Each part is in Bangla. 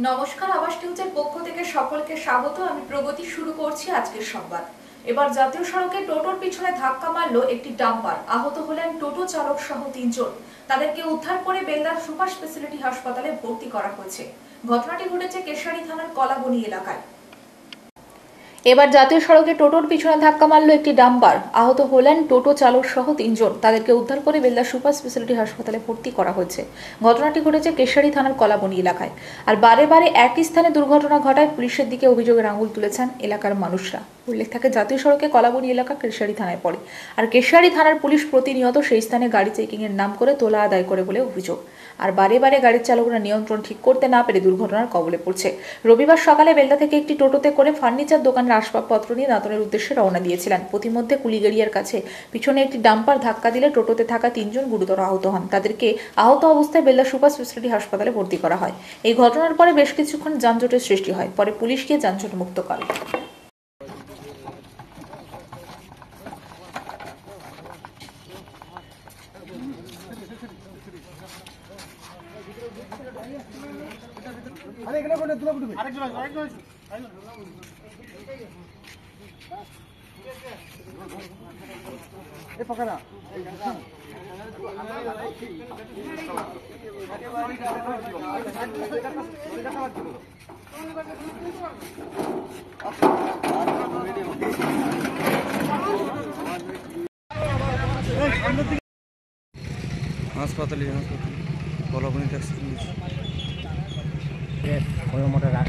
নমস্কার, আবাস নিউজের পক্ষ থেকে সকলকে স্বাগত। আমি প্রগতি। শুরু করছি আজকের সংবাদ। এবার জাতীয় সড়কে টোটোর পিছনে ধাক্কা মারল একটি ডাম্পার। আহত হলেন টোটো চালক সহ 3 জন। তাদেরকে উদ্ধার করে বেলদার সুপার স্পেশালিটি হাসপাতালে ভর্তি করা হয়েছে। ঘটনাটি ঘটেছে কেশারী থানার কলাবনী এলাকায়। এবার জাতীয় সড়কে টোটোর পিছনে ধাক্কা মারল একটি ডাম্পার। আহত হলেন টোটো চালক সহ 3 জন। তাদেরকে উদ্ধার করে বেলদা সুপার স্পেশালিটি হাসপাতালে ভর্তি করা হয়েছে। ঘটনাটি ঘটেছে কেশারী থানার কলাবনী এলাকায়। আর বারে বারে একই স্থানে দুর্ঘটনা ঘটায় পুলিশের দিকে অভিযোগের আঙুল তুলেছেন এলাকার মানুষরা। উল্লেখ থাকে, জাতীয় সড়কে কলাবনী এলাকা কেশারী থানায় পড়ে। আর কেশারী থানার পুলিশ প্রতিনিয়ত সেই স্থানে গাড়ি চেকিং এর নাম করে তোলা আদায় করে বলে অভিযোগ। আর বারে বারে গাড়ির চালকরা নিয়ন্ত্রণ ঠিক করতে না পেরে দুর্ঘটনার কবলে পড়ছে। রবিবার সকালে বেলদা থেকে একটি টোটোতে করে ফার্নিচার দোকানের আসবাবপত্র নিয়ে দাঁতনের উদ্দেশ্যে রওনা দিয়েছিলেন। পথিমধ্যে কুলিগেরিয়ার কাছে পিছনে একটি ডাম্পার ধাক্কা দিলে টোটোতে থাকা 3 জন গুরুতর আহত হন। তাদেরকে আহত অবস্থায় বেলদা সুপার স্পেশালিটি হাসপাতালে ভর্তি করা হয়। এই ঘটনার পরে বেশ কিছুক্ষণ যানজটের সৃষ্টি হয়। পরে পুলিশ গিয়ে যানজট মুক্ত করে। আরে এখানে কোন দুলা বুটবে আরেকজন এ পকানা হাসপাতালে কলাবনী ট্যাক্সি ফোনের মোটর রাখ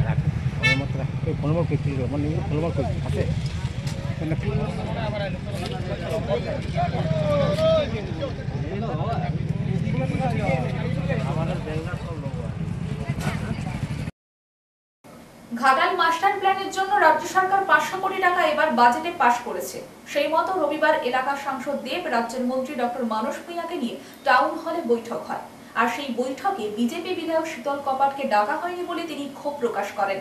ফোনের মোটর এই ফোনের মোটর করছি মানে ফোনের মোটর করছি আছে ঘাটাল মাস্টার প্ল্যানের জন্য রাজ্য সরকার 500 কোটি টাকা এবার বাজেটে পাশ করেছে। সেই মতো রবিবার এলাকার সাংসদ দেব, রাজ্যের মন্ত্রী ডক্টর মানস ভূঁইয়াকে নিয়ে টাউন হলে বৈঠক হয়। আর সেই বৈঠকে বিজেপি বিধায়ক শীতল কপাটকে ডাকা হয়নি বলে তিনি ক্ষোভ প্রকাশ করেন।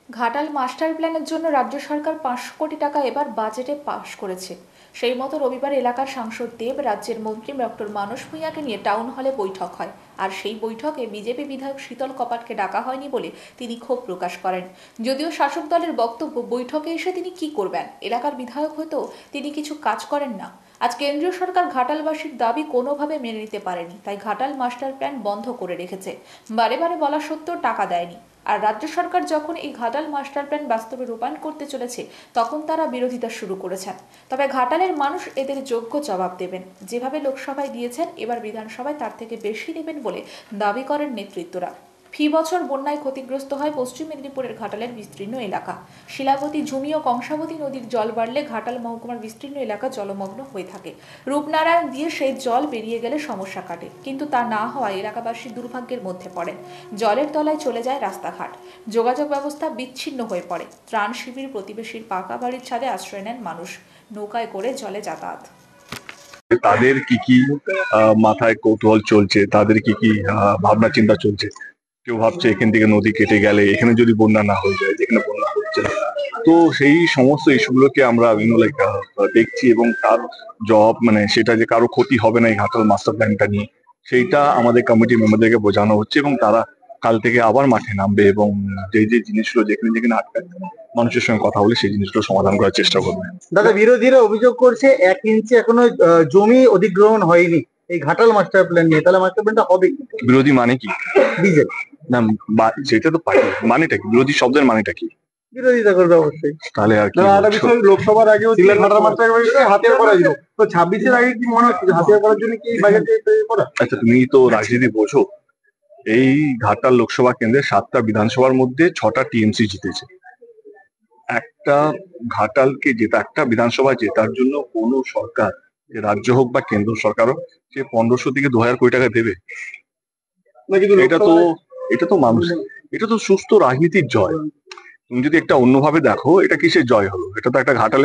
ঘাটাল মাস্টার প্ল্যানের জন্য রাজ্য সরকার 500 কোটি টাকা এবার বাজেটে পাশ করেছে। সেই মতো রবিবার এলাকার সাংসদ দেব, রাজ্যের মন্ত্রী ডক্টর মানস ভূঁইয়াকে নিয়ে টাউন হলে বৈঠক হয়। আর সেই বৈঠকে বিজেপি বিধায়ক শীতল কপাটকে ডাকা হয়নি বলে তিনি ক্ষোভ প্রকাশ করেন। যদিও শাসক দলের বক্তব্য, বৈঠকে এসে তিনি কি করবেন? এলাকার বিধায়ক হয়তো তিনি কিছু কাজ করেন না। আজ কেন্দ্রীয় সরকার ঘাটালবাসীর দাবি কোনোভাবে মেনে নিতে পারেনি, তাই ঘাটাল মাস্টার প্ল্যান বন্ধ করে রেখেছে। বারে বারে বলা সত্ত্বেও টাকা দেয়নি। আর রাজ্য সরকার যখন এই ঘাটাল মাস্টার প্ল্যান বাস্তবে রূপায়ণ করতে চলেছে, তখন তারা বিরোধিতা শুরু করেছেন। তবে ঘাটালের মানুষ এদের যোগ্য জবাব দেবেন। যেভাবে লোকসভায় দিয়েছেন, এবার বিধানসভায় তার থেকে বেশি দেবেন বলে দাবি করেন নেতৃত্বরা। ফি বছর বন্যায় ক্ষতিগ্রস্ত হয় পশ্চিম মেদিনীপুরের ঘাটালের বিস্তীর্ণ এলাকা। শিলাবতী, ঝুমি ও কংসাবতী নদীর জল বাড়লে ঘাটাল মহকুমার বিস্তীর্ণ এলাকা জলমগ্ন হয়ে থাকে। রূপনারায়ণ দিয়ে সেই জল বেরিয়ে গেলে সমস্যা কাটে, কিন্তু তা না হওয়ায় এলাকাবাসী দুর্ভাগ্যের মধ্যে পড়েন। জলের তলায় চলে যায় রাস্তাঘাট, যোগাযোগ ব্যবস্থা বিচ্ছিন্ন হয়ে পড়ে। ত্রাণ শিবির, প্রতিবেশীর পাকা বাড়ির ছাদে আশ্রয় নেন মানুষ। নৌকায় করে জলে যাতায়াত। তাদের কি কি মাথায় কৌতূহল চলছে, তাদের কি কি ভাবনা চিন্তা চলছে। কেউ ভাবছে এখান থেকে নদী কেটে গেলে এখানে যদি বন্যা না হয়ে যায়, যেখানে বন্যা হচ্ছে না। তো সেই সমস্ত ইস্যুগুলোকে আমরা দেখছি, এবং তার জবাব মানে সেটা যে কারো ক্ষতি হবে না এই ঘাটাল মাস্টার প্ল্যানটা নিয়ে, সেইটা আমাদের কমিটি মেম্বারদেরকে বোঝানো হচ্ছে। এবং তারা কাল থেকে আবার মাঠে নামবে এবং যে যে জিনিসগুলো যেখানে যেখানে আটকায় মানুষের সঙ্গে কথা বলে সেই জিনিসগুলো সমাধান করার চেষ্টা করবে। দাদা, বিরোধীরা অভিযোগ করছে 1 ইঞ্চি এখনো জমি অধিগ্রহণ হয়নি এই ঘাটাল মাস্টার প্ল্যান নিয়ে, তাহলে মাস্টার প্ল্যানটা হবে কি? বিরোধী মানে কি? বিজেপি না, সেটা তো পার্টি মানেটা কি? বিরোধী শব্দের মানেটা কি? বিরোধিতা করবে অবশ্যই। তাহলে আর কি? লোকসভার আগে হাতিয়ার করা ছিল, তো 26-এর আগে কি মনে হচ্ছে হাতিয়ার করার জন্য কি বাজেট করা? আচ্ছা, তুমি তো রাজনীতি বোঝো। এই ঘাটাল লোকসভা কেন্দ্রে 7টা বিধানসভার মধ্যে 6টা টিএমসি জিতেছে। একটা ঘাটালকে একটা বিধানসভা জেতার জন্য কোনো সরকার, রাজ্য হোক বা কেন্দ্র সরকার হোক, সে 1500 থেকে 2000 কোটি টাকা দেবে? এটা তো মানুষ, এটা তো সুস্থ রাজনীতির জয়। তুমি যদি একটা অন্যভাবে দেখো, এটা কিসের জয় হলো? এটা তো একটা ঘাটাল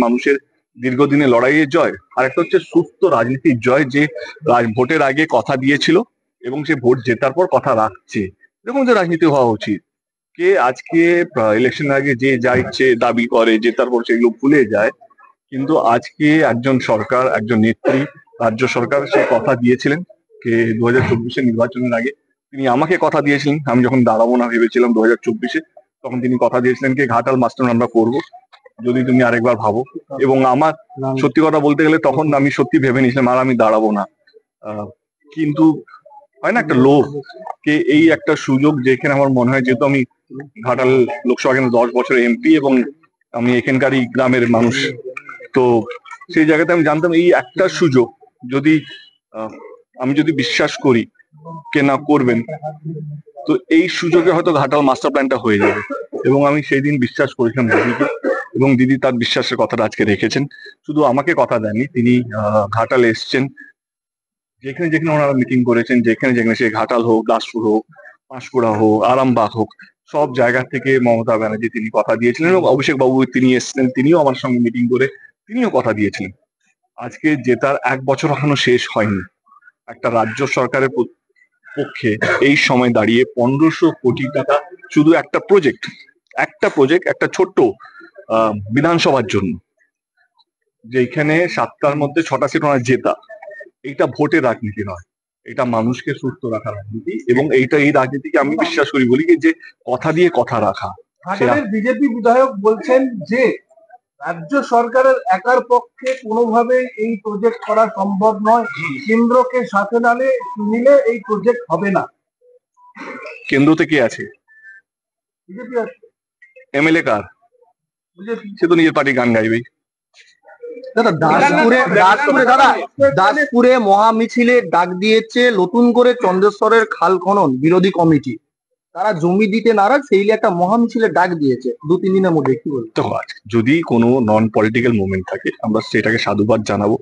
মানুষের দীর্ঘদিনের লড়াইয়ের জয়। আর একটা হচ্ছে সুস্থ রাজনীতির জয়, যে ভোটের আগে কথা দিয়েছিল এবং সে ভোট জেতার পর কথা রাখছে। এরকম যে রাজনীতি হওয়া উচিত। কে আজকে ইলেকশনের আগে যে যা ইচ্ছে দাবি করে, জেতার পর সেগুলো ভুলে যায়। কিন্তু আজকে একজন সরকার, একজন নেত্রী, রাজ্য সরকার সে কথা দিয়েছিলেন কে 2024-এর নির্বাচনের আগে তিনি আমাকে কথা দিয়েছিলেন, আমি যখন দাঁড়াবো না ভেবেছিলাম 2024-এ, তখন তিনি কথা দিয়েছিলেন কি ঘাটাল মাস্টার প্ল্যান আমরা করবো যদি তুমি আরেকবার ভাবো। এবং আমার সত্যি কথা বলতে গেলে তখন আমি সত্যি ভেবে নিয়েছিলাম আর আমি দাঁড়াবো না। কিন্তু হয় না একটা লোভ, কে এই একটা সুযোগ যেখানে আমার মনে হয়, যেহেতু আমি ঘাটাল লোকসভা কেন্দ্রে 10 বছর এমপি এবং আমি এখানকারই গ্রামের মানুষ, তো সেই জায়গাতে আমি জানতাম এই একটা সুযোগ যদি আমি যদি বিশ্বাস করি কে না করবেন, তো এই সুযোগে হয়তো ঘাটাল মাস্টার প্ল্যানটা হয়ে যাবে। এবং আমি সেই দিন বিশ্বাস করেছিলাম দিদিকে, এবং দিদি তার বিশ্বাসের কথাটা আজকে রেখেছেন। শুধু আমাকে কথা দেননি, তিনি ঘাটাল এসছেন, যেখানে যেখানে ওনারা মিটিং করেছেন, যেখানে যেখানে সে ঘাটাল হোক, দাসপুর হোক, পাঁশকুড়া হোক, আরামবাগ হোক, সব জায়গা থেকে মমতা ব্যানার্জি তিনি কথা দিয়েছিলেন। এবং অভিষেক বাবু তিনি এসছেন, তিনিও আমার সঙ্গে মিটিং করে তিনিও কথা দিয়েছিলেন। আজকে জেতার 1 বছর এখনো শেষ হয়নি, একটা রাজ্য সরকারের পক্ষে এই সময় দাঁড়িয়ে 1500 কোটি টাকা শুধু একটা প্রজেক্ট, একটা ছোট্ট বিধানসভার জন্য, যেখানে 7টার মধ্যে 6টা সিট ওনার জেতা, এইটা ভোটের রাজনীতি নয়, এটা মানুষকে সুস্থ রাখার রাজনীতি। এবং এই রাজনীতিকে আমি বিশ্বাস করি, বলি কি যে কথা দিয়ে কথা রাখা। ঘাটালের বিজেপি বিধায়ক বলছেন যে রাজ্য সরকারের একার পক্ষে কোনোভাবে এই প্রজেক্ট করা সম্ভব নয়, কেন্দ্রকে সাথে নিলে এই প্রজেক্ট হবে না। কেন্দ্রতে কে আছে? বিজেপি আছে। এমএলএ কার? বিজেপি। সে তো নিজের পার্টি গান গাইবেই। দাদা দাসপুরে মহা মিছিলের ডাক দিয়েছে নতুন করে চন্দ্রেশ্বরের খাল খনন বিরোধী কমিটি। তারা জমি দিতে নারাজ, সেই নিয়ে একটা মহা মিছিলের ডাক দিয়েছে 2-3 দিনের মধ্যে। কি বলবো? তো যদি কোনো নন পলিটিক্যাল মুভমেন্ট থাকে আমরা সেটাকে সাধুবাদ জানাবো।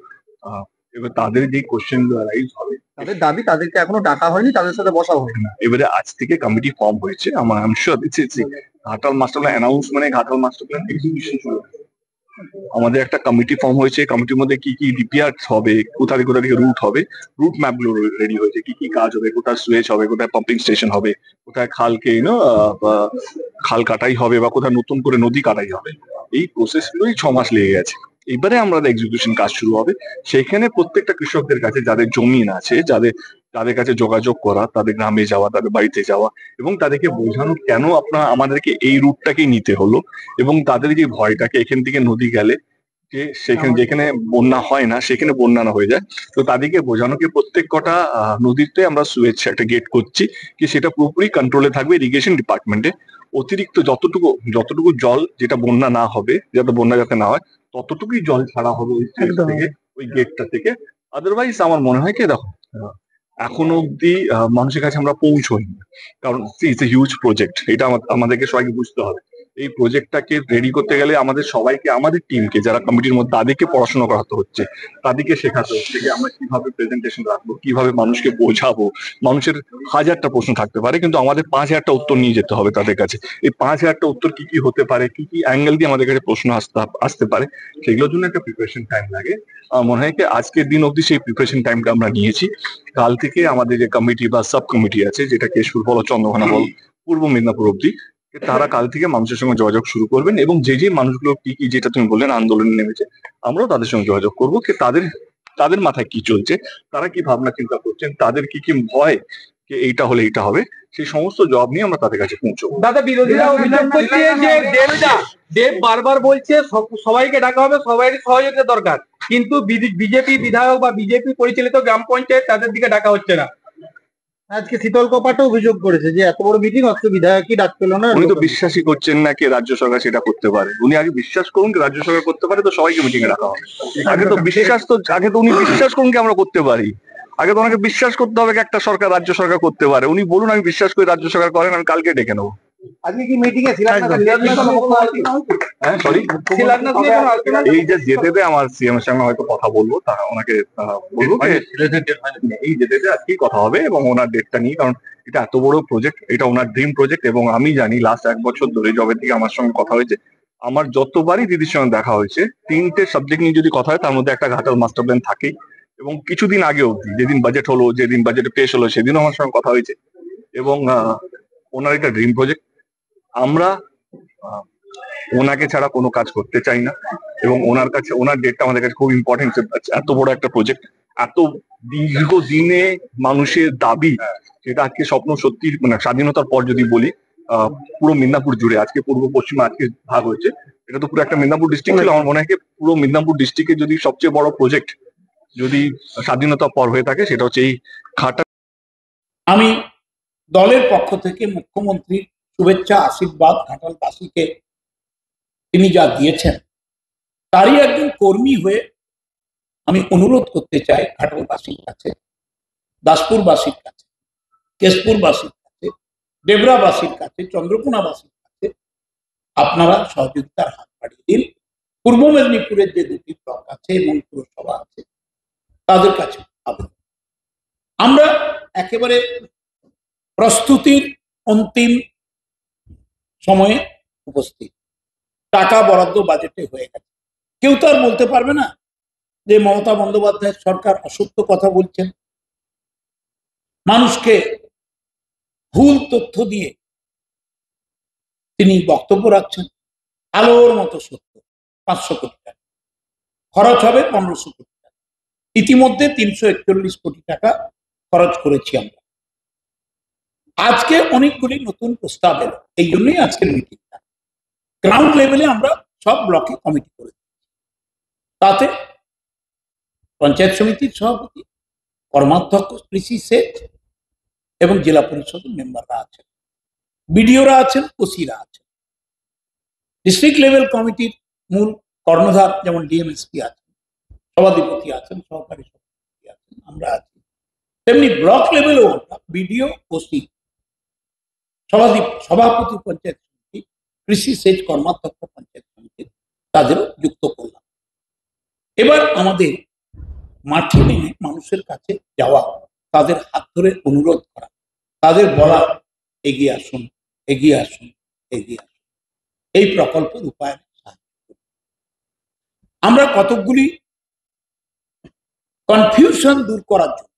এবার তাদের যে কোশ্চেন গুলো রাইজ হবে, তাদের দাবি তাদেরকে এখনো ডাকা হয়নি, তাদের সাথে বসা হয়নি। এবারে আজ থেকে কমিটি ফর্ম হয়েছে। আমার I am sure Ghatal master plan announce মানে ঘাটাল মাস্টার প্ল্যান এক্সিকিউশন শুরু হবে। আমাদের একটা কমিটি ফর্ম হয়েছে, কমিটির মধ্যে কি কি ডিপিআর হবে, কোথায় কোথা থেকে রুট হবে, রুট ম্যাপ গুলো রেডি হয়েছে, কি কি কাজ হবে, কোথায় সুয়েজ হবে, কোথায় পাম্পিং স্টেশন হবে, কোথায় খালকে খাল কাটাই হবে, বা কোথায় নতুন করে নদী কাটাই হবে। এই প্রসেস গুলোই 6 মাস লেগে গেছে। এবারে আমাদের এক্সিকিউশন কাজ শুরু হবে। সেখানে প্রত্যেকটা কৃষকদের কাছে যাদের জমিন আছে, তাদের কাছে যোগাযোগ করা, তাদের গ্রামে যাওয়া, তাদের বাড়িতে যাওয়া, এবং তাদেরকে বোঝানো কেন আমাদেরকে এই রুটটাকেই নিতে হলো, এবং তাদের যে ভয়টাকে এখান থেকে নদী গেলে যে সেখানে যেখানে বন্যা হয় না সেখানে বন্যা না হয়ে যায়, তো তাদেরকে বোঝানো কি প্রত্যেক কটা নদীতে আমরা সুয়েজ একটা গেট করছি, কি সেটা পুরোপুরি কন্ট্রোলে থাকবে ইরিগেশন ডিপার্টমেন্টে। অতিরিক্ত যতটুকু জল যেটা বন্যা না হবে, যাতে বন্যা যাতে না হয়, ততটুকুই জল ছাড়া হবে ওই সুয়েজ থেকে, ওই গেটটা থেকে। আদারওয়াইজ আমার মনে হয় কি দেখো, এখনো অব্দি মানুষের কাছে আমরা পৌঁছইনি, কারণ ইটস এ হিউজ প্রজেক্ট। এটা আমাদেরকে সবাইকে বুঝতে হবে। এই প্রজেক্টটাকে রেডি করতে গেলে আমাদের সবাইকে, আমাদের টিমকে যারা কমিটির মধ্যে, তাদেরকে পড়াশোনা করাতে হচ্ছে, তাদেরকে শেখাতে হচ্ছে যে আমরা কিভাবে প্রেজেন্টেশন রাখবো, কিভাবে মানুষকে বোঝাবো। মানুষের 1000টা প্রশ্ন থাকতে পারে, কিন্তু আমাদের 5000টা উত্তর নিয়ে যেতে হবে তাদের কাছে। এই 5000টা উত্তর কি কি হতে পারে, কি কি অ্যাঙ্গেল দিয়ে আমাদের কাছে প্রশ্ন আসতে পারে, সেগুলোর জন্য একটা প্রিপারেশন টাইম লাগে। আমার মনে হয় কি আজকের দিন অব্দি সেই প্রিপারেশন টাইমটা আমরা নিয়েছি। কাল থেকে আমাদের যে কমিটি বা সাব কমিটি আছে, যেটা কেশপুর বল, চন্দ্রকোনা বল, পূর্ব মেদিনীপুর অব্দি, তারা কাল থেকে মানুষের সঙ্গে যোগাযোগ শুরু করবেন। এবং যে মানুষগুলো কি কি, যেটা তুমি বললেন আন্দোলনে নেমেছে, আমরাও তাদের সঙ্গে যোগাযোগ করবো, কি তাদের মাথায় কি চলছে, তারা কি ভাবনা চিন্তা করছেন, তাদের কি কি ভয়, যে এইটা হলে এইটা হবে, সেই সমস্ত জবাব নিয়ে আমরা তাদের কাছে পৌঁছবো। দাদা বিরোধীরা অভিযোগ করছে যে দেব বারবার বলছে সবাইকে ডাকা হবে, সবাই সহযোগিতা দরকার, কিন্তু বিজেপি বিধায়ক বা বিজেপি পরিচালিত গ্রাম পঞ্চায়েত তাদের দিকে ডাকা হচ্ছে না। আজকে শীতল কপাটও অভিযোগ করেছে যে এত বড় মিটিং অথচ বিধায়কই ডাক পেল না। উনি তো বিশ্বাসই করছেন না কি রাজ্য সরকার সেটা করতে পারে। উনি আগে বিশ্বাস করুন কি রাজ্য সরকার করতে পারে, তো সবাইকে মিটিং এ রাখা হবে। আগে তো উনি বিশ্বাস করুন কি আমরা করতে পারি। আগে তো ওনাকে বিশ্বাস করতে হবে কি একটা সরকার, রাজ্য সরকার করতে পারে। উনি বলুন আমি বিশ্বাস করি রাজ্য সরকার করেন, আমি কালকে ডেকে নেবো। আজকে কি মিটিং এ সরি, এই যে যেতে আমার সিএম এর সঙ্গে হয়তো কথা বলবো, ওনাকে বলবো এই যেতে আজকেই কথা হবে, এবং ওনার ডেটটা নিয়ে, কারণ এটা এত বড় প্রজেক্ট, এটা ওনার ড্রিম প্রজেক্ট। এবং আমি জানি লাস্ট 1 বছর ধরে জবে থেকে আমার সঙ্গে কথা হয়েছে, আমার যতবারই দিদির সঙ্গে দেখা হয়েছে, 3টে সাবজেক্ট নিয়ে যদি কথা হয় তার মধ্যে একটা ঘাটাল মাস্টার প্ল্যান থাকেই। এবং কিছুদিন আগে অব্দি, যেদিন বাজেট হলো, যেদিন বাজেটে পেশ হলো, সেদিনও আমার সঙ্গে কথা হয়েছে। এবং ওনার একটা ড্রিম প্রজেক্ট, আমরা ওনাকে ছাড়া কোনো কাজ করতে চাই না। এবং ওনার ডেটটা আমাদের কাছে খুব ইম্পর্টেন্ট। এত বড় একটা প্রজেক্ট এত দীর্ঘ দিনে মানুষের দাবি, সেটা আজকে স্বপ্ন সত্যি, মানে স্বাধীনতার পর যদি বলি পুরো মিদনাপুর জুড়ে, আজকে পূর্ব পশ্চিমে আজকে ভাগ হয়েছে, এটা তো পুরো একটা মিদনাপুর ডিস্ট্রিক্ট ছিল। আমার মনে হয় পুরো মিদনাপুর ডিস্ট্রিক্টের যদি সবচেয়ে বড় প্রজেক্ট যদি স্বাধীনতার পর হয়ে থাকে, সেটা হচ্ছে এই ঘাটা। আমি দলের পক্ষ থেকে মুখ্যমন্ত্রীর শুভেচ্ছা আশীর্বাদ ঘাটালবাসীকে তিনি যা দিয়েছেন, তারই একজন কর্মী হয়ে আমি অনুরোধ করতে চাই ঘাটালবাসীর কাছে, দাসপুরবাসীর কাছে, কেশপুরবাসীর কাছে, ডেবরাবাসীর কাছে, চন্দ্রকোনাবাসীর কাছে আপনারা সহযোগিতার হাত বাড়িয়ে দিন। পূর্ব মেদিনীপুরের যে দুটি ব্লক আছে এবং পুরসভা আছে তাদের কাছে আবেদন। আমরা একেবারে প্রস্তুতির অন্তিম সময়ে উপস্থিত। টাকা বরাদ্দ বাজেটে হয়ে গেছে। কেউ তো আর বলতে পারবে না যে মমতা বন্দ্যোপাধ্যায়ের সরকার অসত্য কথা বলছেন, মানুষকে ভুল তথ্য দিয়ে তিনি বক্তব্য রাখছেন। আলোর মতো সত্য, 500 কোটি টাকা খরচ হবে, 1500 কোটি টাকা ইতিমধ্যে 341 কোটি টাকা খরচ করেছি আমরা। আজকে অনেকগুলি নতুন প্রস্তাব এলো, এই জন্যই আজকের মিটিংটা। গ্রাউন্ড লেভেলে আমরা সব ব্লকে কমিটি করে দিচ্ছি। তাতে পঞ্চায়েত সমিতির সভাপতি, কর্মাধ্যক্ষ, কৃষি সেচ এবং জেলা পরিষদের মেম্বাররা আছেন, বিডিওরা আছেন, ওসিরা আছেন। ডিস্ট্রিক্ট লেভেল কমিটির মূল কর্ণধার যেমন ডিএমএসপি আছেন, সভাধিপতি আছেন, সহকারী সভাপতি আছেন, আমরা আছি। তেমনি ব্লক লেভেলেও আমরা বিডিও, ওসি, সভাপতি পঞ্চায়েত সমিতি, কৃষি সেচ কর্মাধ্যক্ষ পঞ্চায়েত সমিতি, তাদেরও যুক্ত করলাম। এবার আমাদের মাঠে নেমে মানুষের কাছে যাওয়া, তাদের হাত ধরে অনুরোধ করা, তাদের বলা এগিয়ে আসুন, এগিয়ে আসুন, এগিয়ে আসুন, এই প্রকল্প রূপায়ণে সাহায্য করুন। আমরা কতকগুলি কনফিউশন দূর করার জন্য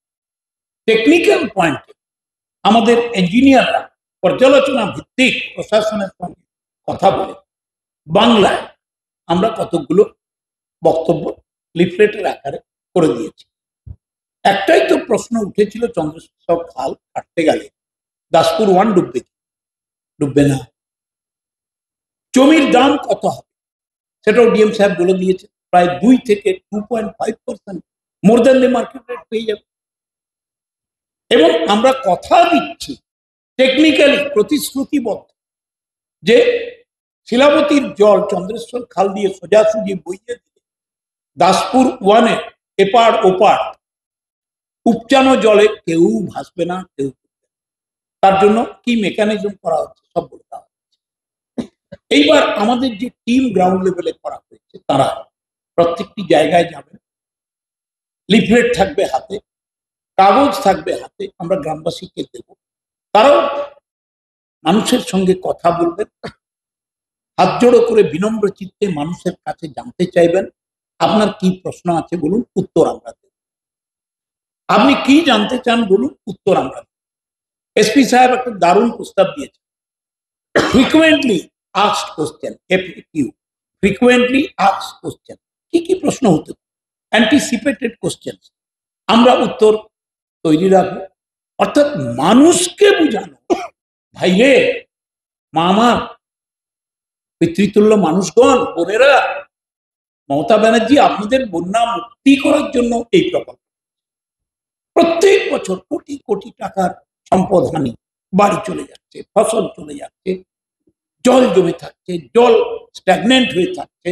টেকনিক্যাল পয়েন্টে আমাদের ইঞ্জিনিয়াররা পর্যালোচনা ভিত্তিক প্রশাসনের সঙ্গে কথা বলে বাংলায় আমরা কতগুলো বক্তব্য লিফলেটের আকারে করে দিয়েছি। একটাই তো প্রশ্ন উঠেছিল, চন্দ্রেশ্বর খাল কাটতে গেলে দাসপুর 1 ডুববে কি? ডুববে না। জমির দাম কত হবে সেটাও ডিএম সাহেব বলে দিয়েছে, প্রায় 2 থেকে 2.5% more than the market rate পেয়ে যাবে। এবং আমরা কথা দিচ্ছি, টেকনিক্যালি প্রতিশ্রুতিবদ্ধ, যে শিলাবতীর জল চন্দ্রেশ্বর খাল দিয়ে সোজাসুজি বইয়ে দিয়ে দাসপুর 1-এ এপার ওপার উপচানো জলে কেউ ভাসবে না, কেউ। তার জন্য কি মেকানিজম করা হচ্ছে সব বলে দেওয়া হচ্ছে। এইবার আমাদের যে টিম গ্রাউন্ড লেভেলে করা হয়েছে, তারা প্রত্যেকটি জায়গায় যাবেন, লিফলেট থাকবে হাতে, কাগজ থাকবে হাতে, আমরা গ্রামবাসীকে দেব। তারাও মানুষের সঙ্গে কথা বলবেন, হাত জোড়ো করে বিনম্র চিত্তে মানুষের কাছে জানতে চাইবেন, আপনার কি প্রশ্ন আছে বলুন, উত্তর আমরা দেব। আপনি কি জানতে চান বলুন, উত্তর আমরা দেব। এসপি সাহেব একটা দারুণ প্রস্তাব দিয়েছেন, frequently asked question, FAQ, frequently asked question. কি কি প্রশ্ন হতে পারে, অ্যান্টিসিপেটেড কোশ্চেন, আমরা উত্তর তৈরি রাখবো। অর্থাৎ মানুষকে বুঝানো, ভাই রে, মামা, পিতৃতুল্য মানুষগণ, বোনেরা, মমতা ব্যানার্জি আপনাদের বন্যা মুক্তি করার জন্য এই প্রকল্প। প্রত্যেক বছর কোটি কোটি টাকার সম্পদহানি, বাড়ি চলে যাচ্ছে, ফসল চলে যাচ্ছে, জল জমে থাকছে, জল স্ট্যাগনেন্ট হয়ে থাকছে।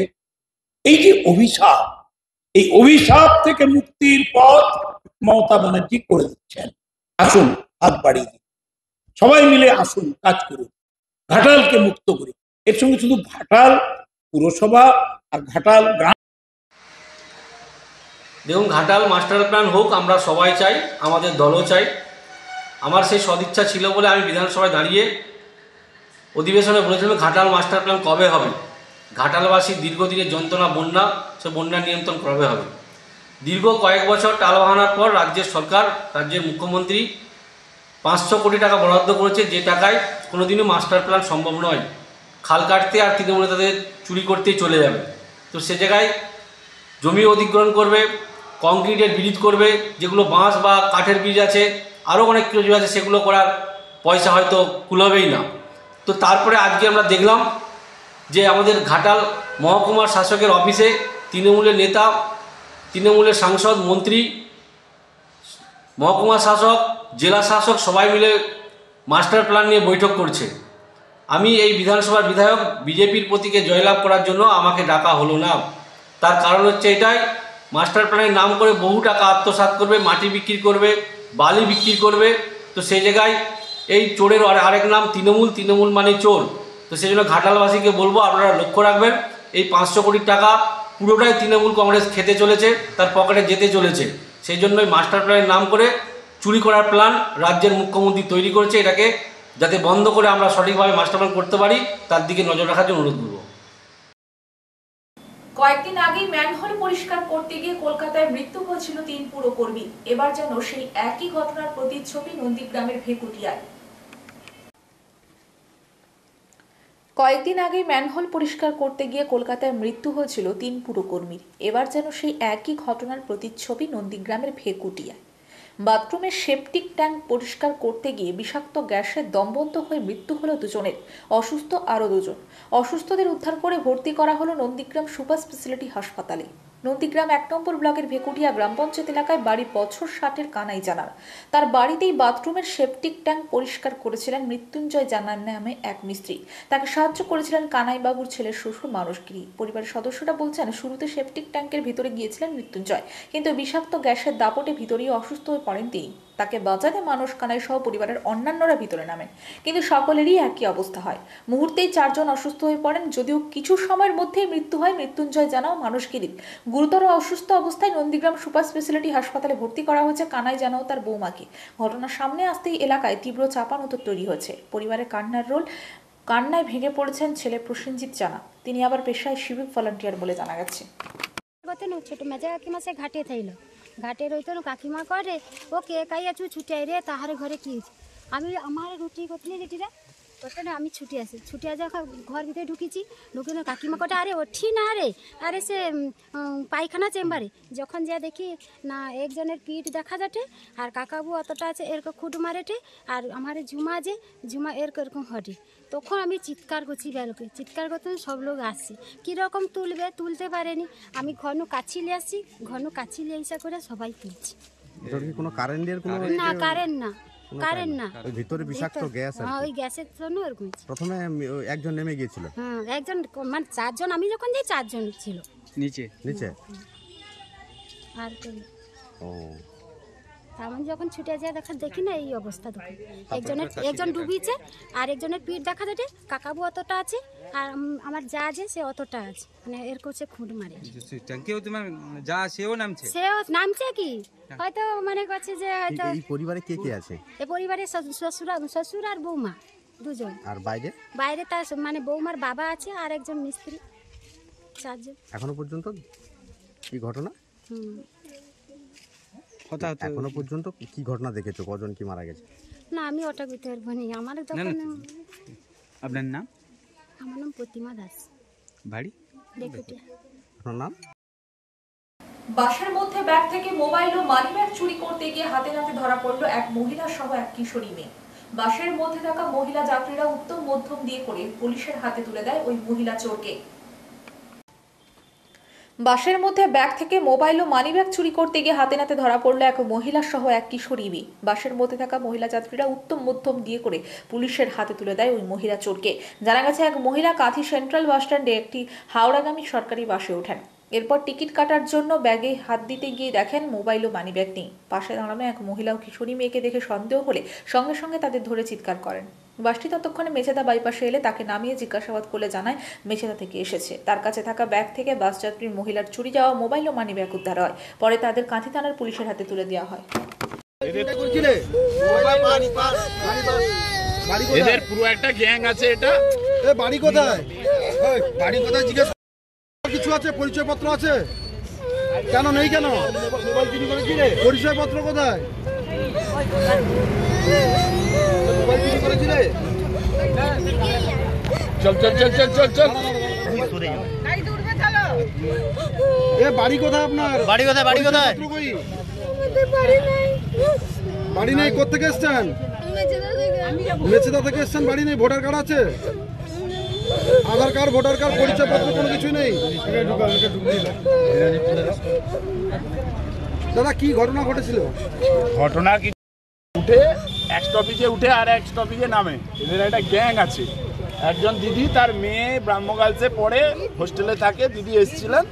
এই যে অভিশাপ, এই অভিশাপ থেকে মুক্তির পথ মমতা ব্যানার্জি করে দিচ্ছেন। আসুন হাত বাড়িয়ে দিন, সবাই মিলে আসুন, কাজ করুন, ঘাটালকে মুক্ত করি। এর সঙ্গে শুধু ঘাটাল পুরসভা আর ঘাটাল গ্রাম, দেখুন, ঘাটাল মাস্টার প্ল্যান হোক, আমরা সবাই চাই, আমাদের দলও চাই। আমার সেই সদিচ্ছা ছিল বলে আমি বিধানসভায় দাঁড়িয়ে অধিবেশনে বলেছিলাম ঘাটাল মাস্টার প্ল্যান কবে হবে, ঘাটালবাসীর দীর্ঘদিনের যন্ত্রণা বন্যা, সে বন্যা নিয়ন্ত্রণ কবে হবে। দীর্ঘ কয়েক বছর টালবাহানার পর রাজ্যের সরকার, রাজ্যের মুখ্যমন্ত্রী 500 কোটি টাকা বরাদ্দ করেছে, যে টাকায় কোনোদিনও মাস্টার প্ল্যান সম্ভব নয়। খাল কাটতে আর তৃণমূলে তাদের চুরি করতেই চলে যাবে। তো সে জায়গায় জমি অধিগ্রহণ করবে, কংক্রিটের ব্রিজ করবে, যেগুলো বাঁশ বা কাঠের ব্রিজ আছে, আরও অনেক কিছু আছে, সেগুলো করার পয়সা হয়তো কুলাবেই না। তো তারপরে আজকে আমরা দেখলাম যে আমাদের ঘাটাল মহকুমার শাসকের অফিসে তৃণমূলের নেতা, তৃণমূলের সাংসদ, মন্ত্রী, মহকুমা শাসক, জেলা শাসক সবাই মিলে মাস্টার প্ল্যান নিয়ে বৈঠক করছে। আমি এই বিধানসভার বিধায়ক, বিজেপির প্রতীকে জয়লাভ করার জন্য আমাকে ডাকা হলো না। তার কারণ হচ্ছে এটাই, মাস্টার প্ল্যানের নাম করে বহু টাকা আত্মসাৎ করবে, মাটি বিক্রি করবে, বালি বিক্রি করবে। তো সেই জায়গায় এই চোরের আরেক নাম তৃণমূল, তৃণমূল মানে চোর। তো সেই জন্য ঘাটালবাসীকে বলবো, আপনারা লক্ষ্য রাখবেন, এই 500 কোটি টাকা পুরোটাই তৃণমূল কংগ্রেস খেতে চলেছে, তার পকেটে যেতে চলেছে। সেই জন্যই মাস্টার প্ল্যানের নাম করে চুরি করার প্ল্যান রাজ্যের মুখ্যমন্ত্রী তৈরি করেছে। এটাকে যাতে বন্ধ করে আমরা সঠিকভাবে মাস্টার প্ল্যান করতে পারি, তার দিকে নজর রাখার জন্য অনুরোধ করব। কয়েকদিন আগেই ম্যানহোল পরিষ্কার করতে গিয়ে কলকাতায় মৃত্যু হয়েছিল 3 পুরকর্মী। এবার যেন সেই একই ঘটনার প্রতিচ্ছবি নন্দীগ্রামের ভেকুটিয়ায়। কয়েকদিন আগে ম্যানহোল পরিষ্কার করতে গিয়ে কলকাতায় মৃত্যু হয়েছিল 3 পুরকর্মীর। এবার যেন সেই একই ঘটনার প্রতিচ্ছবি নন্দীগ্রামের ভেকুটিয়ায়। বাথরুমের সেপটিক ট্যাঙ্ক পরিষ্কার করতে গিয়ে বিষাক্ত গ্যাসে দমবন্ধ হয়ে মৃত্যু হলো 2 জনের, অসুস্থ আরও 2 জন। অসুস্থদের উদ্ধার করে ভর্তি করা হলো নন্দীগ্রাম সুপার স্পেশালিটি হাসপাতালে। নন্দীগ্রাম 1 নম্বর ব্লকের ভেকুটিয়া গ্রাম পঞ্চায়েত এলাকায় বাড়ি বছর 60-এর কানাই জানার। তার বাড়িতেই বাথরুমের সেপটিক ট্যাঙ্ক পরিষ্কার করেছিলেন মৃত্যুঞ্জয় জানার নামে এক মিস্ত্রি। তাকে সাহায্য করেছিলেন কানাই বাবুর ছেলের শ্বশুর মানসগিরি। পরিবারের সদস্যরা বলছেন, শুরুতে সেপটিক ট্যাঙ্কের ভিতরে গিয়েছিলেন মৃত্যুঞ্জয়, কিন্তু বিষাক্ত গ্যাসের দাপটে ভিতরেই অসুস্থ হয়ে পড়েন তিনি। তাকে বাঁচাতে মানস কানাই সহ পরিবারের অন্যান্যরা ভিতরে নামেন, কিন্তু সকলেরই একই অবস্থা হয়। মুহূর্তেই 4 জন অসুস্থ হয়ে পড়েন। যদিও কিছু সময়ের মধ্যেই মৃত্যু হয় মৃত্যুঞ্জয় জানাও মানসগিরির। গুরুতর অসুস্থ অবস্থায় নন্দীগ্রাম সুপার স্পেশালিটি হাসপাতালে ভর্তি করা হয়েছে কানাই জানাও তার বৌমাকে। ঘটনার সামনে আসতেই এলাকায় তীব্র চাপানোতর তৈরি হয়েছে। পরিবারের কান্নার রোল। কান্নায় ভেঙে পড়েছেন ছেলে প্রসেনজিৎ জানা। তিনি আবার পেশায় সিভিক ভলান্টিয়ার বলে জানা গেছে। ছোট মেজা কাকিমা সে ঘাটে থাইল, ঘাটে রইতো কাকিমা করে ও কে কাইয়াছু ছুটে রে তাহারে ঘরে কি আমি আমার রুটি করতে যেটিরা করতে না আমি ছুটি আসি, ছুটি আসা ঘর ভিতরে ঢুকিছি, ঢুকে কাকিমা কটা আরে ওঠি না আরে সে পায়খানা চেম্বারে। যখন যা দেখি না একজনের পিঠ দেখা যাচ্ছে, আর কাকাবু অতটা আছে এরকম খুঁট মারেটে, আর আমার ঝুমা যে ঝুমা এরকম হটে। তখন আমি চিৎকার করছি, বেলকে চিৎকার করতে সব লোক আসছে, কীরকম তুলতে পারেনি। আমি ঘন কাছিলে আসছি, ঘন কাছিলে এসা করে সবাই তুলছি। কোনো কারেন্টের কোনো না, কারেন্ট না, কারেন্ট না, ভিতরে বিষাক্ত গ্যাস। হ্যাঁ, ওই গ্যাসের জন্য এরকম। প্রথমে একজন নেমে গিয়েছিল। হ্যাঁ, একজন মানে 4 জন, আমি যখন যাই 4 জন ছিল নিচে। আর ও আমি যখন ছুটে যায় দেখি না এই অবস্থা। তখন একজন ডুবিয়েছে, আর একজনের পিঠ দেখা যাচ্ছে, কাকাবু অতটা আছে, আর আমার যা আছে সে অতটা আছে, মানে এরকম সে খুঁট মারে। সেও নামছে কি হয়তো মনে করছে যে হয়তো। এই পরিবারে কে কে আছে? এই পরিবারে শ্বশুর আর বৌমা 2 জন। আর বাইরে তার মানে বৌমার বাবা আছে আর একজন মিস্ত্রি, 4 জন। এখনো পর্যন্ত এই ঘটনা? এখনো পর্যন্ত কি ঘটনা দেখেছো? কজন কি মারা গেছে? না, আমি ওটা বুঝতে পারবো না। আমার তখন। আপনার নাম? আমার নাম প্রতিমা দাস, বাড়ি ভেকুটিয়া। আপনার নাম? বাসের মধ্যে ব্যাগ থেকে মোবাইল ও মানিব্যাগ চুরি করতে গিয়ে হাতে নাতে ধরা পড়ল এক মহিলা সহ এক কিশোরী মেয়ে। বাসের মধ্যে থাকা মহিলা যাত্রীরা উত্তম মধ্যম দিয়ে করে পুলিশের হাতে তুলে দেয় ওই মহিলা চোরকে। বাসের মধ্যে ব্যাগ থেকে মোবাইল ও মানিব্যাগ চুরি করতে গিয়ে হাতে নাতে ধরা পড়ল এক মহিলা সহ এক কিশোরী মেয়ে। বাসের মধ্যে থাকা মহিলা যাত্রীরা উত্তম মধ্যম দিয়ে করে পুলিশের হাতে তুলে দেয় ওই মহিলা চোরকে। জানা গেছে, এক মহিলা কাঁথি সেন্ট্রাল বাস স্ট্যান্ডে একটি হাওড়াগামী সরকারি বাসে ওঠেন। এরপর টিকিট কাটার জন্য ব্যাগে হাত দিতে গিয়ে দেখেন মোবাইল ও মানিব্যাগ নেই। পাশে দাঁড়ানো এক মহিলা ও কিশোরী মেয়েকে দেখে সন্দেহ হলে সঙ্গে সঙ্গে তাদের ধরে চিৎকার করেন। বাসটি ততক্ষণে মেছেদা বাইপাসে এলে তাকে নামিয়ে জিজ্ঞাসাবাদ করলে জানায় মেছেদা থেকে এসেছে। তার কাছে থাকা ব্যাগ থেকে বাস যাত্রীর মহিলার চুরি যাওয়া মোবাইল ও মানিব্যাগ উদ্ধার হয়। পরে তাদের কাঁথি থানার পুলিশের হাতে তুলে দেওয়া হয়। এদের পুরো একটা গ্যাং আছে। এটা বাড়ি কোথায়? বাড়ি কোথায় জিজ্ঞেস কিছু আছে? পরিচয়পত্র আছে? কেন নেই? কেন পরিচয়পত্র কোথায়? মোবাইল চুরি করেছিলে? চল চল চল চল চল চল। এ বাড়ি কোথায় আপনার? বাড়ি কোথায়? বাড়ি কোথায়? পত্র কই? আমাদের বাড়ি নাই। বাড়ি নেই, কোত্থেকে এসছেন? মেছেদা থেকে এসছেন, বাড়ি নেই। ভোটার কার্ড আছে? আধার কার্ড, ভোটার কার্ড, পরিচয়পত্র কোনো কিছু নেই? দাদা কি ঘটনা ঘটেছিল? ঘটনা কি উঠে এক স্টপেজে উঠে আর এক স্টপেজে নামে, এদের একটা গ্যাং আছে। একজন দিদি, তার মেয়ে ব্রাহ্মগার্লসে পড়ে, হোস্টেলে থাকে, দিদি এসেছিলেন,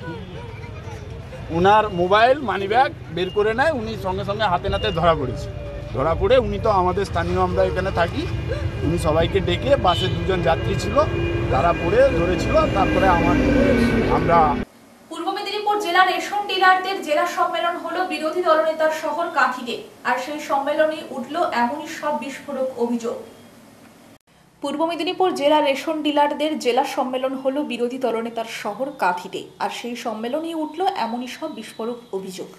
উনার মোবাইল মানিব্যাগ বের করে নেয়, উনি সঙ্গে সঙ্গে হাতে নাতে ধরা পড়েছে। ধরা পড়ে উনি তো আমাদের স্থানীয়, আমরা এখানে থাকি, উনি সবাইকে ডেকে, বাসে দুজন যাত্রী ছিল, তারা পড়ে ধরেছিল। তারপরে আমরা পূর্ব মেদিনীপুর জেলা রেশন ডিলারদের জেলা সম্মেলন হলো বিরোধী দলনেতার শহর কাঁথিতে, আর সেই সম্মেলনে উঠল এমনই সব বিস্ফোরক অভিযোগ। পূর্ব মেদিনীপুর জেলা রেশন ডিলারদের জেলা সম্মেলন হলো বিরোধী দলনেতার শহর কাঁথিতে, আর সেই সম্মেলনে উঠল এমনই সব বিস্ফোরক অভিযোগ।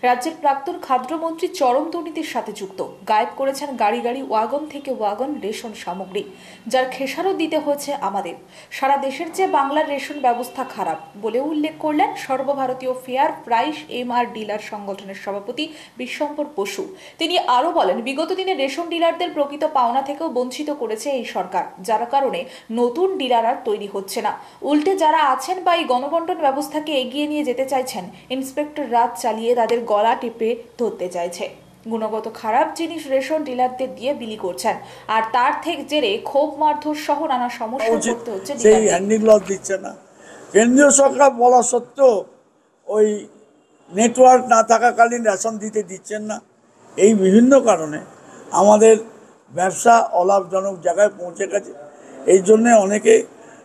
রাজ্যের প্রাক্তন খাদ্যমন্ত্রী চরম দুর্নীতির সাথে যুক্ত, গায়েব করেছেন গাড়ি গাড়ি ওয়াগন থেকে ওয়াগন রেশন সামগ্রী, যার খেসারত দিতে হয়েছে আমাদের। সারা দেশের চেয়ে বাংলার রেশন ব্যবস্থা খারাপ বলে উল্লেখ করলেন সর্বভারতীয় ফেয়ার প্রাইস এমআর ডিলার সংগঠনের সভাপতি বিশ্বম্বর বসু। তিনি আরও বলেন, বিগত দিনে রেশন ডিলারদের প্রকৃত পাওনা থেকেও বঞ্চিত করেছে এই সরকার, যার কারণে নতুন ডিলার আর তৈরি হচ্ছে না। উল্টে যারা আছেন বা এই গণবন্টন ব্যবস্থাকে এগিয়ে নিয়ে যেতে চাইছেন, ইন্সপেক্টর রাজ চালিয়ে তাদের গলা টিপে ধরতে চাইছে। গুণগত খারাপ জিনিস রেশন ডিলারদের দিয়ে বিলি করছেন, আর তার থেকে জেরে ক্ষোভ মারধর সহ নানা সমস্যা করতে হচ্ছে। সেই হ্যান্ডিং লস দিচ্ছে না, কেন্দ্রীয় সরকার বলা সত্ত্বেও ওই নেটওয়ার্ক না থাকাকালীন রেশন দিচ্ছেন না। এই বিভিন্ন কারণে আমাদের ব্যবসা অলাভজনক জায়গায় পৌঁছে গেছে। এই জন্যে অনেকে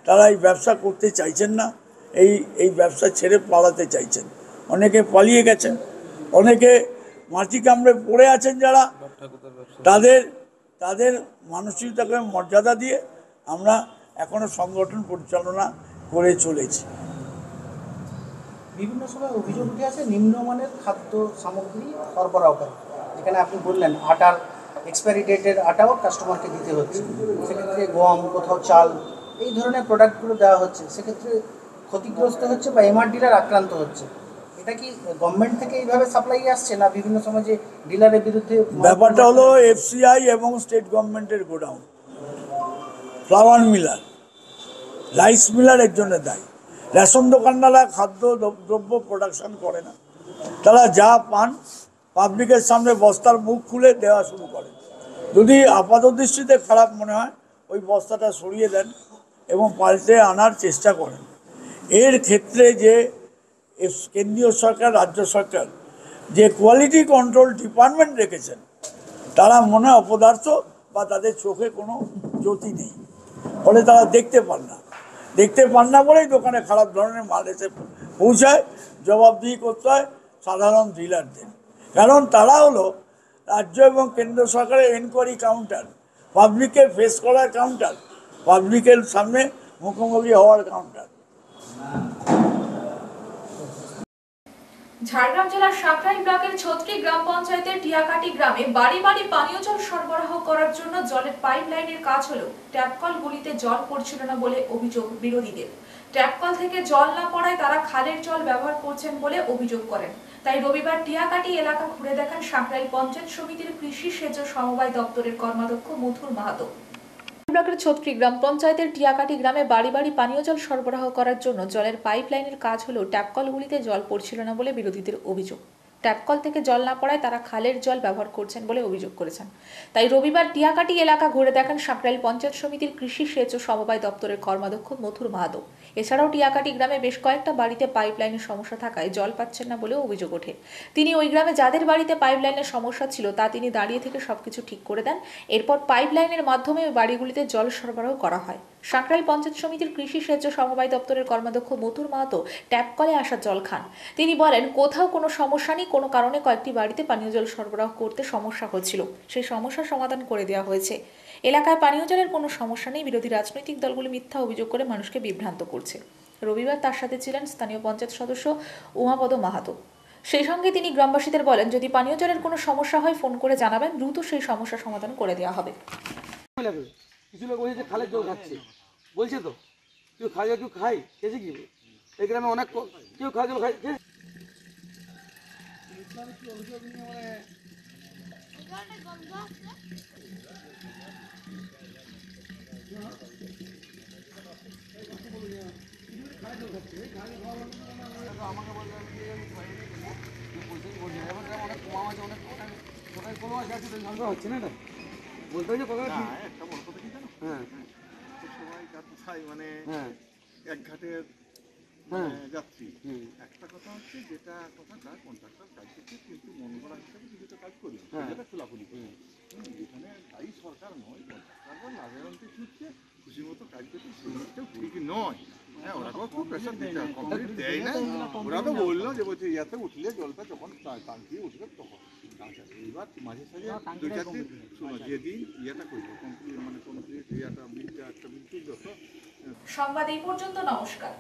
তারা এই ব্যবসা করতে চাইছেন না, এই ব্যবসা ছেড়ে পালাতে চাইছেন, অনেকে পালিয়ে গেছেন, অনেকে মাটি কামড়ে পড়ে আছেন। যারা তাদের মানসিকতাকে মর্যাদা দিয়ে আমরা এখনো সংগঠন পরিচালনা করে চলেছি। বিভিন্ন সময় অভিযোগ উঠে আছে নিম্নমানের খাদ্য সামগ্রী সরবরাহ করে, যেখানে আপনি বললেন আটার এক্সপায়ারি ডেটের আটাও কাস্টমারকে দিতে হচ্ছে, সেক্ষেত্রে গম, কোথাও চাল, এই ধরনের প্রোডাক্টগুলো দেওয়া হচ্ছে, সেক্ষেত্রে ক্ষতিগ্রস্ত হচ্ছে বা এমআর ডিলার আক্রান্ত হচ্ছে। এটা কি গভর্নমেন্ট থেকে এইভাবে সাপ্লাই আসছে, না বিভিন্ন সময় যে ডিলারের বিরুদ্ধে? ব্যাপারটা হলো এফসিআই এবং স্টেট গভর্নমেন্টের godown, flower Miller, rice Miller এর জন্য দায়ী। রেশন দোকানদাররা খাদ্য দ্রব্য প্রোডাকশন করে না, তারা যা পান পাবলিকের সামনে বস্তার মুখ খুলে দেওয়া শুরু করে। যদি আপাত দৃষ্টিতে খারাপ মনে হয়, ওই বস্তাটা সরিয়ে দেন এবং পাল্টে আনার চেষ্টা করেন। এর ক্ষেত্রে যে কেন্দ্রীয় সরকার, রাজ্য সরকার যে কোয়ালিটি কন্ট্রোল ডিপার্টমেন্ট রেখেছেন, তারা মনে হয় অপদার্থ বা তাদের চোখে কোনো জ্যোতি নেই, ফলে তারা দেখতে পান না বলেই দোকানে খারাপ ধরনের মাল এসে পৌঁছায়। জবাবদিহি করতে হয় সাধারণ ডিলারদের, কারণ তারা হলো রাজ্য এবং কেন্দ্র সরকারের এনকোয়ারি কাউন্টার, পাবলিকের ফেস করার কাউন্টার, পাবলিকের সামনে মুখোমুখি হওয়ার কাউন্টার। ঝাড়গ্রাম জেলার সাঁকরাইল ব্লকের ছত্রি গ্রাম পঞ্চায়েতের টিয়াকাটি গ্রামে বাড়ি বাড়ি পানীয় জল সরবরাহ করার জন্য জলের পাইপ লাইনের কাজ হলো ট্যাপকল গুলিতে জল পড়ছিল না বলে অভিযোগ বিরোধীদের। ট্যাপকল থেকে জল না পড়ায় তারা খালের জল ব্যবহার করছেন বলে অভিযোগ করেন। তাই রবিবার টিয়াকাটি এলাকা ঘুরে দেখেন সাঁকরাইল পঞ্চায়েত সমিতির কৃষি সেচ সমবায় দপ্তরের কর্মাধ্যক্ষ মথুর মাহাতো। ব্লকের ছত্রি গ্রাম পঞ্চায়েতের টিয়াকাটি গ্রামে বাড়ি বাড়ি পানীয় জল সরবরাহ করার জন্য জলের পাইপ লাইনের কাজ হলো ট্যাপকলগুলিতে জল পড়ছিল না বলে বিরোধীদের অভিযোগ। ট্যাপকল থেকে জল না পড়ায় তারা খালের জল ব্যবহার করছেন বলে অভিযোগ করেছেন। তাই রবিবার টিয়াকাটি এলাকা ঘুরে দেখেন সাঁকরাইল পঞ্চায়েত সমিতির কৃষি সেচ সমবায় দপ্তরের কর্মাধ্যক্ষ মথুর মাহাতো। এছাড়াও টিয়াকাটি গ্রামে বেশ কয়েকটা বাড়িতে পাইপ লাইনের সমস্যা থাকায় জল পাচ্ছেন না বলেও অভিযোগ ওঠে। তিনি ওই গ্রামে যাদের বাড়িতে পাইপ লাইনের সমস্যা ছিল তা তিনি দাঁড়িয়ে থেকে সবকিছু ঠিক করে দেন। এরপর পাইপ লাইনের মাধ্যমে ওই বাড়িগুলিতে জল সরবরাহ করা হয়। সাঁকরাইল পঞ্চায়েত সমিতির কৃষি সেচ সমবায় দপ্তরের কর্মাধ্যক্ষ মথুর মাহাতো ট্যাপ কলে আসা জল খান। তিনি বলেন, কোথাও কোনো সমস্যা নেই, কোনো কারণে কয়েকটি বাড়িতে পানীয় জল সরবরাহ করতে সমস্যা হচ্ছিল, সেই সমস্যার সমাধান করে দেওয়া হয়েছে। এলাকায় পানীয় জলের কোনো সমস্যা নেই, বিরোধী রাজনৈতিক দলগুলি মিথ্যা অভিযোগ করে মানুষকে বিভ্রান্ত করছে। রবিবার তার সাথে ছিলেন স্থানীয় পঞ্চায়েত সদস্য উমাপদ মাহাতো। সেই সঙ্গে তিনি গ্রামবাসীদের বলেন, যদি পানীয় জলের কোনো সমস্যা হয় ফোন করে জানাবেন, দ্রুত সেই সমস্যা সমাধান করে দেওয়া হবে। কিছু লোক বলছে খালের জল খাচ্ছে, বলছে তো তুই খাই একটু খাই খেয়েছে কি এই গ্রামে অনেক কেউ খাওয়া জল খাইছে। হচ্ছে না এটা বলতে হচ্ছে কথা একটা বড় কথা কি জানো, হ্যাঁ সবাই গাছাই মানে হ্যাঁ এক ঘাটের হ্যাঁ যাত্রী। একটা কথা হচ্ছে যেটা কথাটা কন্ট্রাক্টর কাজ করছে কিন্তু মন গড়া হিসাবে কিছুটা কাজ করি সেটা খোলাখুলি করি। এখানে দায়ী সরকার নয়, কন্ট্রাক্টররা লাভেরন্তে ছুটছে, খুশি মতো কাজ করছে, সেই জিনিসটাও ঠিক নয়। হ্যাঁ, ওরা তো খুব প্রেশার দিতে হয়, কমপ্লিট দেয় না। ওরা তো বললো যে বলছে ইয়াতে উঠলে জলটা যখন টাঙ্কি উঠবে তখন। আচ্ছা, এইবার মাঝে সাঝে দুই চার দিন শোনো, যেদিন ইয়েটা করবো কমপ্লিট মানে কমপ্লিট ইয়াটা বিলটা একটা বিল যত। সংবাদ এই পর্যন্ত, নমস্কার।